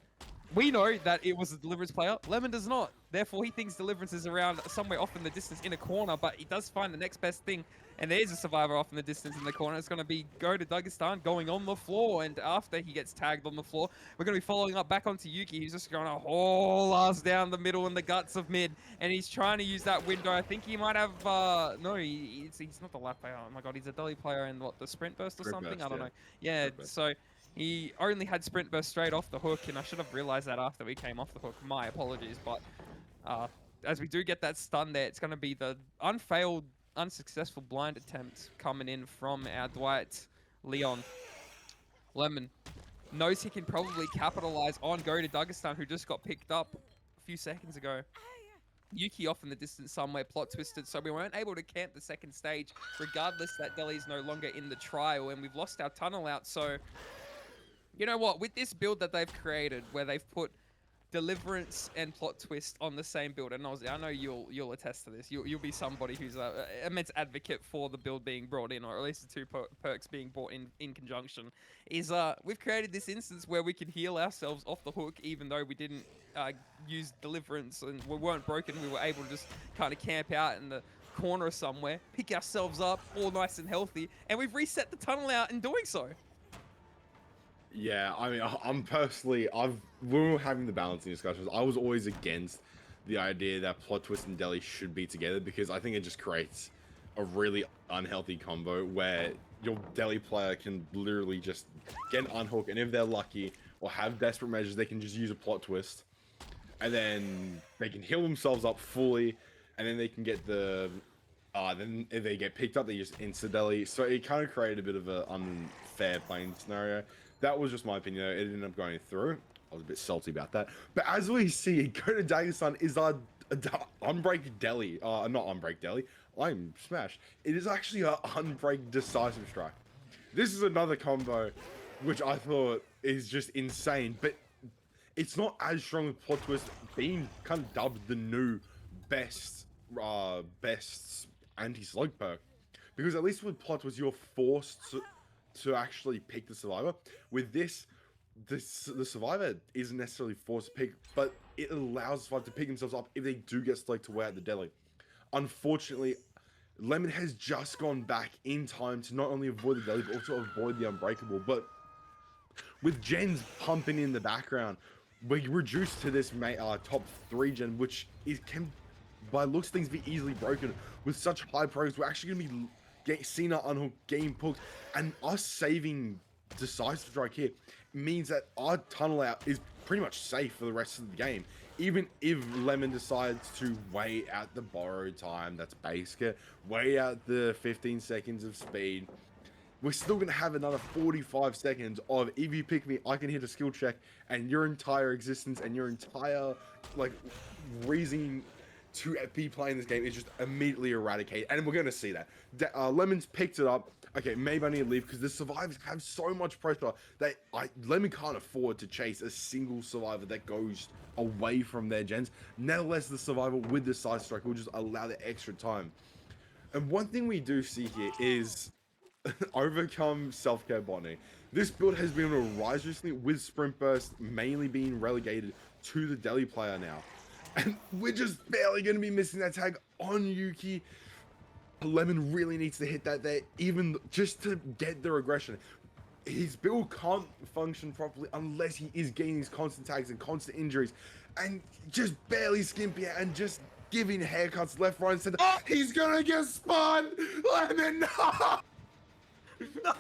we know that it was a Deliverance player. Lemon does not. Therefore, he thinks Deliverance is around somewhere off in the distance in a corner, but he does find the next best thing. And there's a survivor off in the distance in the corner. It's going to be Go to Dagestan going on the floor. And after he gets tagged on the floor, we're going to be following up back onto Yuki. He's just going to haul us down the middle in the guts of mid. And he's trying to use that window. I think he might have... no, he's not the lap player. Oh my god, he's a dolly player in what, the sprint burst or something? I don't know. Yeah, so... He only had sprint burst straight off the hook, and I should have realized that after we came off the hook. My apologies, but as we do get that stun there, it's going to be the unsuccessful blind attempt coming in from our Dwight Leon. Lemon knows he can probably capitalize on Go to Dagestan, who just got picked up a few seconds ago. Yuki off in the distance somewhere, plot twisted, so we weren't able to camp the second stage, regardless that Delhi's no longer in the trial, and we've lost our tunnel out, so... You know what? With this build that they've created, where they've put Deliverance and Plot Twist on the same build, and I know you'll attest to this. You'll be somebody who's an immense advocate for the build being brought in, or at least the two perks being brought in conjunction. Is we've created this instance where we can heal ourselves off the hook, even though we didn't use Deliverance and we weren't broken. We were able to just kind of camp out in the corner somewhere, pick ourselves up, all nice and healthy, and we've reset the tunnel out in doing so. Yeah, I mean, I'm personally, when we were having the balancing discussions, I was always against the idea that Plot Twist and Deli should be together because I think it just creates a really unhealthy combo where your Deli player can literally just get an unhook, and if they're lucky or have desperate measures, they can just use a Plot Twist, and then they can heal themselves up fully, and then they can get the... then if they get picked up, they just insta-Deli. So it kind of created a bit of an unfair playing scenario. That was just my opinion. It ended up going through. I was a bit salty about that. But as we see, go to Dagestan is our Unbreak Deli. Not Unbreak Deli. I'm smashed. It is actually a Unbreak Decisive Strike. This is another combo which I thought is just insane, but it's not as strong with Plot Twist being kind of dubbed the new best anti-slug perk. Because at least with Plot Twist, you're forced to actually pick the survivor. With this, the survivor isn't necessarily forced to pick, but it allows the survivor to pick themselves up if they do get selected to wear out the deli. Unfortunately, Lemon has just gone back in time to not only avoid the deli, but also avoid the unbreakable. But with gens pumping in the background, we're reduced to this top 3 gen, which can, by looks of things, be easily broken. With such high progress, we're actually going to be seeing our unhook game hooked, and us saving Decisive Strike here means that our tunnel out is pretty much safe for the rest of the game. Even if Lemon decides to wait out the borrowed time, that's basic, wait out the 15 seconds of speed, we're still going to have another 45 seconds of, if you pick me, I can hit a skill check, and your entire existence and your entire, like, reason to be playing this game is just immediately eradicated. And we're going to see that. Lemon's picked it up. Okay, maybe I need to leave because the survivors have so much pressure that Lemon can't afford to chase a single survivor that goes away from their gens. Nevertheless, the survivor with the side strike will just allow the extra time. And one thing we do see here is overcome self-care bonding. This build has been on a rise recently, with Sprint Burst mainly being relegated to the Deli player now. And we're just barely going to be missing that tag on Yuki. Lemon really needs to hit that there, even just to get the regression. His build can't function properly unless he is getting these constant tags and constant injuries, and just barely skimping it and just giving haircuts left, right, and center. Oh, he's gonna get spun! Lemon, no! No!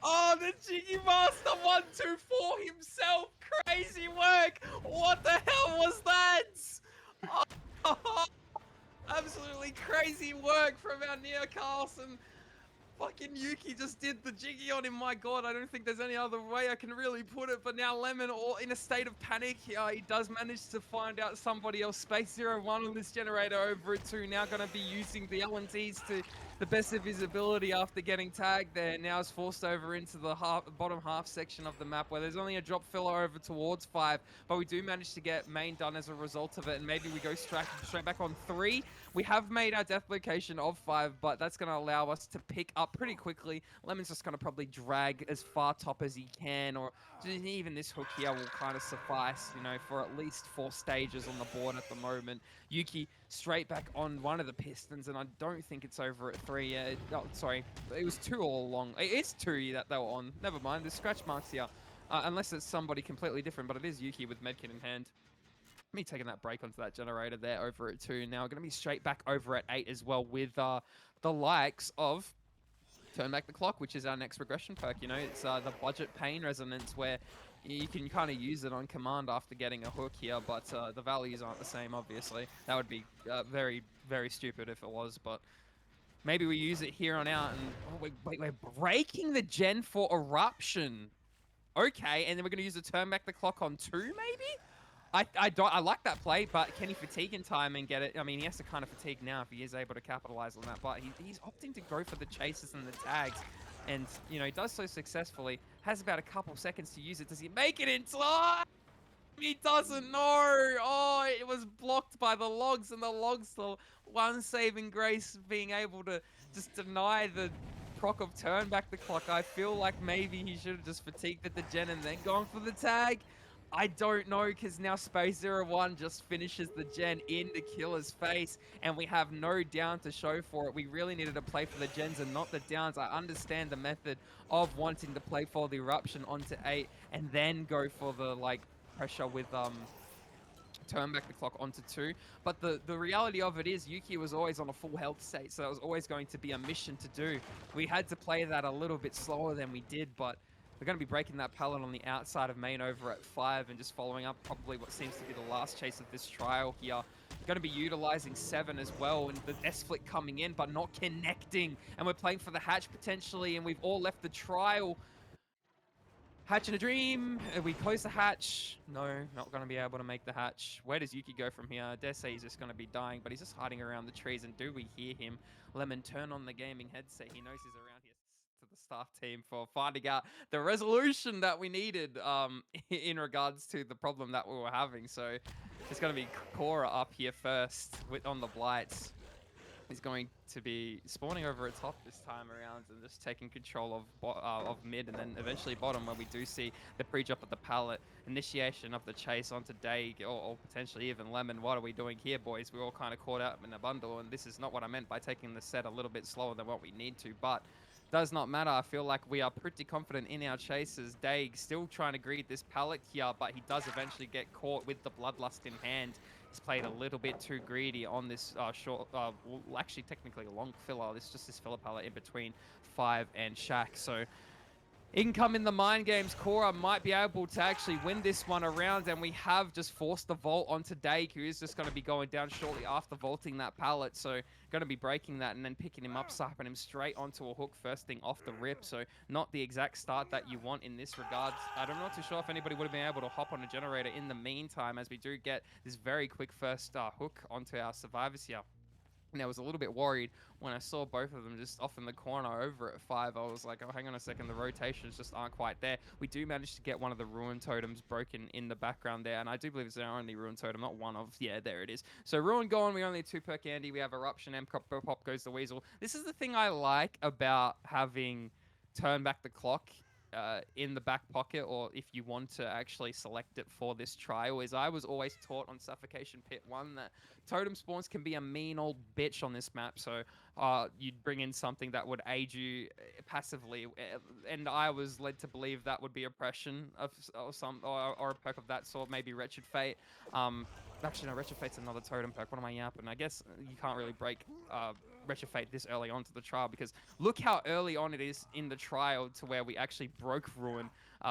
Oh, the Jiggy Master 124 himself! Crazy work! What the hell was that? Oh, absolutely crazy work from our Neo Carlson. Fucking Yuki just did the Jiggy on him. My god, I don't think there's any other way I can really put it. But now Lemon, all in a state of panic, he does manage to find out somebody else. Space 01 on this generator over at 2. Now going to be using the LNTs to the best of his ability after getting tagged there. Now is forced over into the bottom half section of the map, where there's only a drop filler over towards 5. But we do manage to get main done as a result of it. And maybe we go straight back on 3. We have made our death location of 5, but that's going to allow us to pick up pretty quickly. Lemon's just going to probably drag as far top as he can, or even this hook here will kind of suffice, you know, for at least 4 stages on the board at the moment. Yuki straight back on one of the pistons, and I don't think it's over at 3 yet. Oh, sorry, it was 2 all along. It's 2 that they were on. Never mind, there's scratch marks here. Unless it's somebody completely different, but it is Yuki with medkit in hand. Me taking that break onto that generator there over at 2. Now we're going to be straight back over at 8 as well, with the likes of Turn Back the Clock, which is our next regression perk. You know, it's the budget pain resonance, where you can kind of use it on command after getting a hook here, but the values aren't the same, obviously. That would be very, very stupid if it was, but maybe we use it here on out. And oh, wait, we're breaking the gen for Eruption. Okay, and then we're going to use the Turn Back the Clock on 2, maybe? I like that play, but can he fatigue in time and get it? I mean, he has to kind of fatigue now if he is able to capitalize on that, but he's opting to go for the chases and the tags, and, you know, he does so successfully. Has about a couple seconds to use it. Does he make it in time? He doesn't know. Oh, it was blocked by the logs, and the logs, the one saving grace, being able to just deny the proc of Turn Back the Clock. I feel like maybe he should have just fatigued at the gen and then gone for the tag. I don't know, because now Space 01 just finishes the gen in the killer's face, and we have no down to show for it. We really needed to play for the gens and not the downs. I understand the method of wanting to play for the Eruption onto 8 and then go for the, like, pressure with Turn Back the Clock onto 2. But the reality of it is Yuki was always on a full health state, so that was always going to be a mission to do. We had to play that a little bit slower than we did, but we're going to be breaking that pallet on the outside of main over at 5 and just following up probably what seems to be the last chase of this trial here. We're going to be utilizing 7 as well, and the S-flick coming in but not connecting. And we're playing for the hatch potentially, and we've all left the trial Hatch in a dream. We close the hatch. No, not going to be able to make the hatch. Where does Yuki go from here? I dare say he's just going to be dying, but he's just hiding around the trees. And do we hear him? Lemon, turn on the gaming headset. He knows he's around here. To the staff team for finding out the resolution that we needed in regards to the problem that we were having. So it's going to be Cora up here first on the blights. He's going to be spawning over at top this time around and just taking control of mid and then eventually bottom, where we do see the pre-drop at the pallet, initiation of the chase onto Daig or potentially even Lemon. What are we doing here, boys? We're all kind of caught up in a bundle, and this is not what I meant by taking the set a little bit slower than what we need to, but does not matter. I feel like we are pretty confident in our chases. Daig still trying to greed this pallet here, but he does eventually get caught with the Bloodlust in hand. He's played a little bit too greedy on this short, well, actually technically a long filler. This is just this filler pallet in between 5 and Shaq. So income in the mind games, Cora might be able to actually win this one around, and we have just forced the vault onto Daig, who is just going to be going down shortly after vaulting that pallet. So going to be breaking that and then picking him up, slapping him straight onto a hook first thing off the rip. So not the exact start that you want in this regard. I'm not too sure if anybody would have been able to hop on a generator in the meantime, as we do get this very quick first hook onto our survivors here. And I was a little bit worried when I saw both of them just off in the corner over at 5. I was like, oh, hang on a second, the rotations just aren't quite there. We do manage to get one of the Ruin Totems broken in the background there, and I do believe it's our only Ruin Totem, not one of, yeah, there it is. So Ruin gone, we only have 2 per candy, we have Eruption, Pop goes the Weasel. This is the thing I like about having turn back the clock in the back pocket, or if you want to actually select it for this trial, is I was always taught on Suffocation Pit 1 that totem spawns can be a mean old bitch on this map, so you'd bring in something that would aid you passively, and I was led to believe that would be Oppression of some, or a perk of that sort, maybe Wretched Fate. Actually, no, Wretched Fate's another totem perk. What am I yapping? I guess you can't really break Wretched Fate this early onto the trial, because look how early on it is in the trial to where we actually broke Ruin.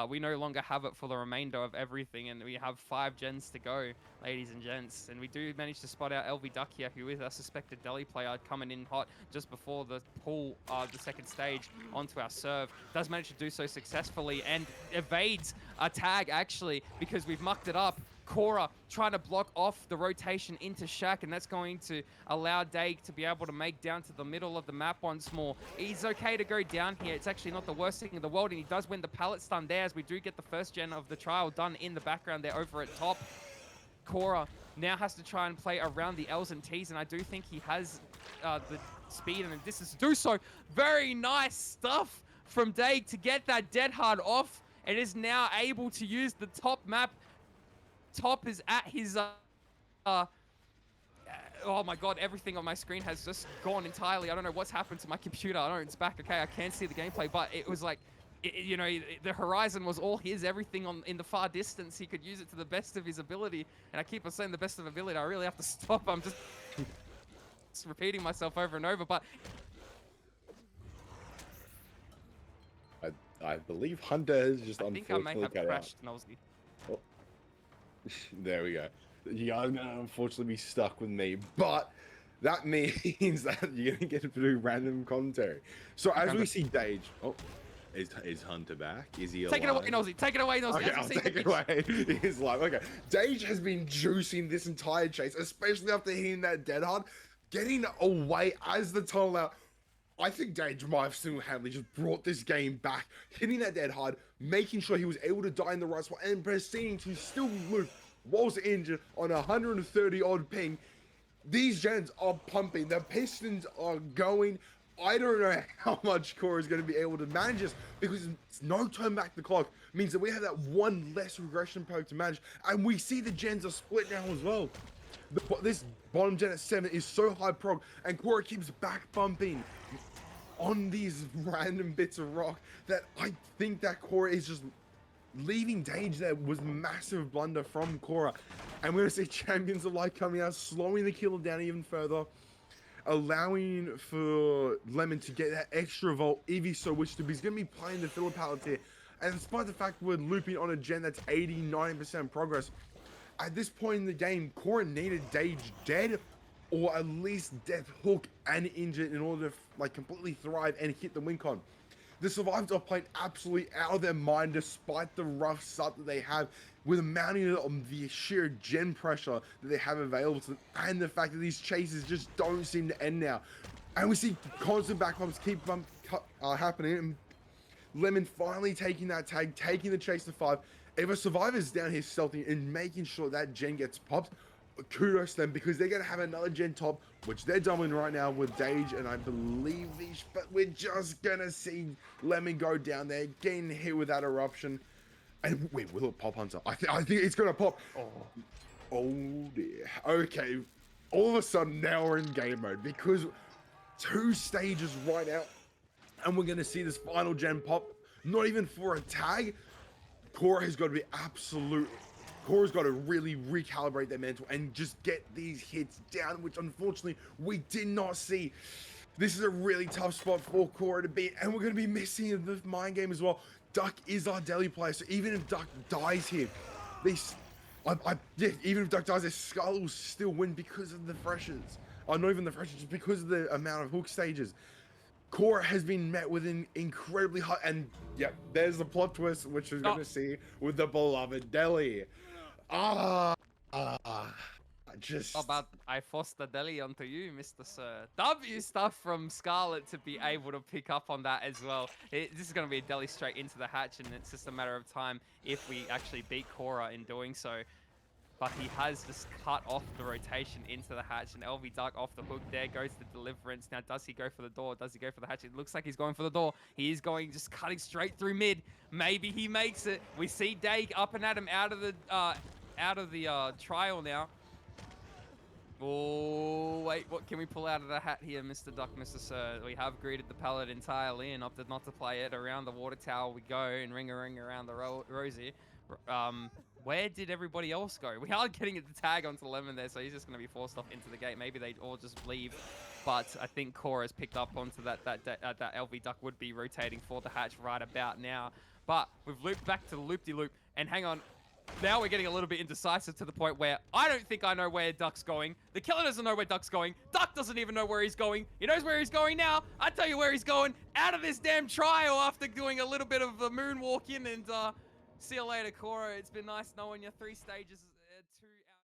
We no longer have it for the remainder of everything, and we have 5 gens to go, ladies and gents. And we do manage to spot out LV Duck here, who is a suspected Delhi player coming in hot just before the pull the second stage onto our serve. Does manage to do so successfully and evades a tag, actually, because we've mucked it up. Cora trying to block off the rotation into Shaq, and that's going to allow Daig to be able to make down to the middle of the map once more. He's okay to go down here. It's actually not the worst thing in the world, and he does win the pallet stun there, as we do get the first gen of the trial done in the background there over at top. Cora now has to try and play around the L's and T's, and I do think he has the speed and the distance to do so. Very nice stuff from Daig to get that dead hard off, and is now able to use the top map. Top is at his oh my god, everything on my screen has just gone entirely. I don't know what's happened to my computer. I know it's back. Okay, I can see the gameplay, but it was like, you know, the horizon was all his. Everything in the far distance, he could use it to the best of his ability. And I keep on saying the best of ability. I really have to stop. I'm just repeating myself over and over, but I believe Hunter has just I think I may have crashed Nosy. Oh. There we go. You are gonna unfortunately be stuck with me, but that means that you're gonna get to do random commentary. So as we see Daig, oh, is Hunter back? Is he alive? Take it away, Nosy. Take it away, Nosy. Okay, I'll take it away. He's live. Okay, Daig has been juicing this entire chase, especially after hitting that dead hard, getting away as the tunnel out. I think Daig might have single-handedly just brought this game back, hitting that dead hard, making sure he was able to die in the right spot, and proceeding to still loop whilst injured on 130 odd ping. These gens are pumping, the pistons are going. I don't know how much Cora is going to be able to manage this, because it's no turn back the clock means that we have that one less regression perk to manage, and we see the gens are split now as well. This bottom gen at 7 is so high prog, and Cora keeps back bumping on these random bits of rock that I think that Cora is just leaving Daig there was massive blunder from Cora. And we're going to see Champions of Light coming out, slowing the killer down even further, allowing for Lemon to get that extra volt if he so wishes to, but he's going to be playing the filler palette here. And despite the fact we're looping on a gen that's 80-90% progress, at this point in the game, Cora needed Daig dead, or at least death hook and injured, in order to like completely thrive and hit the win con. The Survivors are playing absolutely out of their mind despite the rough start that they have, with the mounting of the sheer gen pressure that they have available to them, and the fact that these chases just don't seem to end now. And we see constant back bumps keep happening, and Lemon finally taking that tag, taking the chase to 5. If a Survivor's down here stealthing and making sure that gen gets popped, kudos to them, because they're going to have another gen top, which they're doubling right now with Dage and I believe Vish, but we're just going to see Lemon go down there, getting hit with that eruption. And wait, will it pop, Hunter? I think it's going to pop. Oh dear. Okay. All of a sudden now we're in game mode because 2 stages right now, and we're going to see this final gen pop, not even for a tag. Cora has got to be Cora's got to really recalibrate their mental and just get these hits down, which unfortunately we did not see. This is a really tough spot for Cora to beat, and we're going to be missing the mind game as well. Duck is our Deli player, so even if Duck dies here, even if Duck dies, their Scarlett will still win because of the freshers. Not even the freshers, just because of the amount of hook stages. Cora has been met with an incredibly high, and yep, there's the plot twist, which we're going to see with the beloved Deli. Just... How about I forced the deli onto you, Mr. Sir. W stuff from Scarlett to be able to pick up on that as well. This is going to be a deli straight into the hatch, and it's just a matter of time if we actually beat Cora in doing so. But he has just cut off the rotation into the hatch, and LV Duck off the hook. There goes the deliverance. Now, does he go for the door? Does he go for the hatch? It looks like he's going for the door. He is going, just cutting straight through mid. Maybe he makes it. We see Dag up and at him out of the trial now. Oh, wait, what can we pull out of the hat here, Mr. Duck, Mr. Sir? We have greeted the pallet entirely and opted not to play it. Around the water tower we go, and ring around the rosy. Where did everybody else go? We are getting the tag onto Lemon there, so he's just going to be forced off into the gate. Maybe they all just leave, but I think Cora's picked up onto that LV Duck would be rotating for the hatch right about now. But we've looped back to the loop-de-loop, and hang on. Now we're getting a little bit indecisive to the point where I don't think I know where Duck's going. The killer doesn't know where Duck's going. Duck doesn't even know where he's going. He knows where he's going now. I tell you where he's going. Out of this damn trial after doing a little bit of a moonwalking, and see you later, Cora. It's been nice knowing you. 3 stages, 2 out.